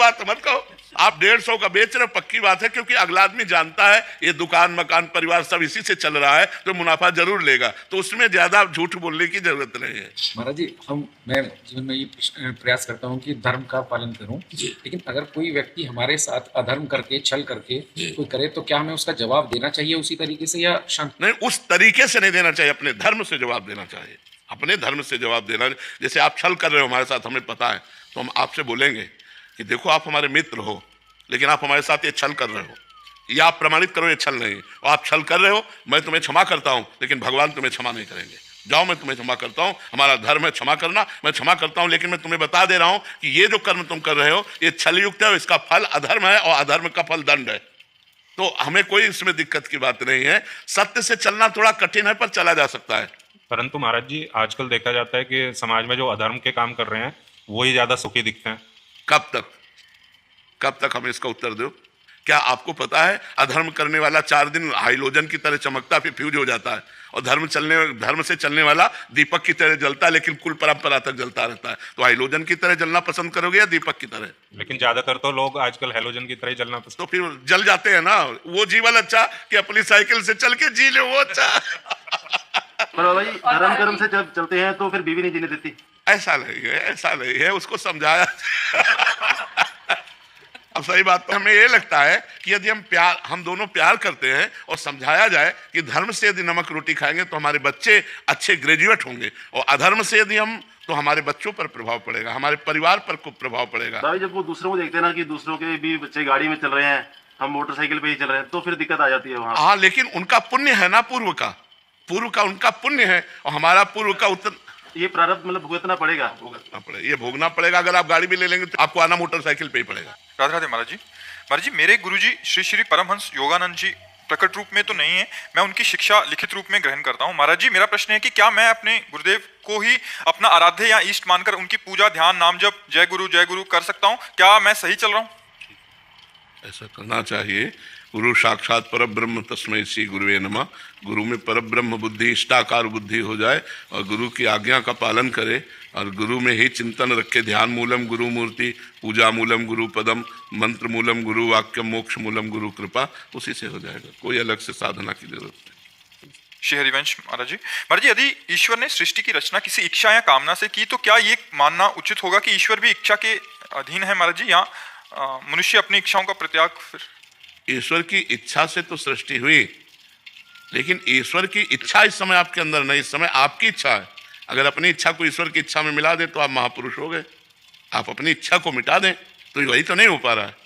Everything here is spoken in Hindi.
बात मत कहो। आप 150 का बेच रहे हो, पक्की बात है, क्योंकि अगला आदमी जानता है ये दुकान मकान परिवार सब इसी से चल रहा है, तो मुनाफा जरूर लेगा, तो उसमें ज्यादा झूठ बोलने की जरूरत नहीं है। महाराज जी, मैं जीवन में ये प्रयास करता हूँ कि धर्म का पालन करूँ, लेकिन अगर कोई व्यक्ति हमारे साथ अधर्म करके छल करके कोई करे तो क्या हमें उसका जवाब देना चाहिए उसी तरीके से या शांत? नहीं, उस तरीके से नहीं देना चाहिए, अपने धर्म से जवाब देना चाहिए, अपने धर्म से जवाब देना। जैसे आप छल कर रहे हो हमारे साथ, हमें पता है, तो हम आपसे बोलेंगे कि देखो आप हमारे मित्र हो, लेकिन आप हमारे साथ ये छल कर रहे हो, या आप प्रमाणित करो ये छल नहीं, और आप छल कर रहे हो, मैं तुम्हें क्षमा करता हूं, लेकिन भगवान तुम्हें क्षमा नहीं करेंगे। जाओ, मैं तुम्हें क्षमा करता हूं, हमारा धर्म है क्षमा करना, मैं क्षमा करता हूं, लेकिन मैं तुम्हें बता दे रहा हूं कि ये जो कर्म तुम कर रहे हो ये छल युक्त है, इसका फल अधर्म है, और अधर्म का फल दंड है। तो हमें कोई इसमें दिक्कत की बात नहीं है। सत्य से चलना थोड़ा कठिन है, पर चला जा सकता है। परंतु महाराज जी, आजकल देखा जाता है कि समाज में जो अधर्म के काम कर रहे हैं वो ही ज्यादा सुखी दिखते हैं। कब तक हमें इसका उत्तर दो? क्या आपको पता है अधर्म करने वाला 4 दिन हाइलोजन की तरह चमकता फिर फ्यूज हो जाता है, और धर्म से चलने वाला दीपक की तरह जलता है, लेकिन कुल परंपरा तक जलता रहता है। तो हाइलोजन की तरह जलना पसंद करोगे या दीपक की तरह? लेकिन ज्यादातर तो लोग आजकल हेलोजन की तरह ही जलना पसंद। तो फिर जल जाते हैं ना। वो जीवन अच्छा कि अपनी साइकिल से चल के जी लो, वो अच्छा। पर भाई धर्म कर्म से जब चलते हैं तो फिर बीवी नहीं जीने देती। ऐसा नहीं है, उसको समझाया। अब सही बात तो हमें ये लगता है कि यदि हम दोनों प्यार करते हैं और समझाया जाए कि धर्म से यदि नमक रोटी खाएंगे तो हमारे बच्चे अच्छे ग्रेजुएट होंगे, और अधर्म से यदि हम, तो हमारे बच्चों पर प्रभाव पड़ेगा, हमारे परिवार पर खूब प्रभाव पड़ेगा। भाई जब वो दूसरों को देखते हैं ना कि दूसरों के भी बच्चे गाड़ी में चल रहे हैं, हम मोटरसाइकिल पे ही चल रहे हैं, तो फिर दिक्कत आ जाती है वहाँ। हाँ, लेकिन उनका पुण्य है ना, पूर्व का उनका पुण्य है, और हमारा पूर्व का उत्तर। ये प्रारब्ध मतलब भुगतना पड़ेगा। ये भोगना पड़ेगा। अगर आप गाड़ी भी ले लेंगे तो आपको आना मोटरसाइकिल पे ही पड़ेगा। राधे राधे महाराज जी। महाराज जी, मेरे गुरुजी श्री श्री परमहंस योगानंद जी प्रकट रूप में तो नहीं है, मैं उनकी शिक्षा लिखित रूप में ग्रहण करता हूँ। महाराज जी, मेरा प्रश्न है कि क्या मैं अपने गुरुदेव को ही अपना आराध्य या इष्ट मानकर उनकी पूजा, ध्यान, नाम जप, जय गुरु कर सकता हूँ? क्या मैं सही चल रहा हूँ? ऐसा करना चाहिए। गुरु साक्षात पर ब्रह्म तस्मै श्री गुरुवे नमः। गुरु में पर ब्रह्म बुद्धि, इष्टाकार बुद्धि हो जाए, और गुरु की आज्ञा का पालन करे, और गुरु में ही चिंतन रखे। ध्यान मूलम गुरु मूर्ति, पूजा मूलम गुरु पदम, मंत्र मूलम गुरु वाक्यम, मोक्ष मूलम गुरु कृपा, उसी से हो जाएगा। कोई अलग से साधना की जरूरत नहीं। श्री हरिवंश महाराज जी। महाराज जी, यदि ईश्वर ने सृष्टि की रचना किसी इच्छा या कामना से की, तो क्या ये मानना उचित होगा कि ईश्वर भी इच्छा के अधीन है महाराज जी, या मनुष्य अपनी इच्छाओं का प्रत्याग? फिर ईश्वर की इच्छा से तो सृष्टि हुई, लेकिन ईश्वर की इच्छा इस समय आपके अंदर नहीं, इस समय आपकी इच्छा है। अगर अपनी इच्छा को ईश्वर की इच्छा में मिला दे तो आप महापुरुष हो गए। आप अपनी इच्छा को मिटा दें तो वही तो नहीं हो पा रहा है।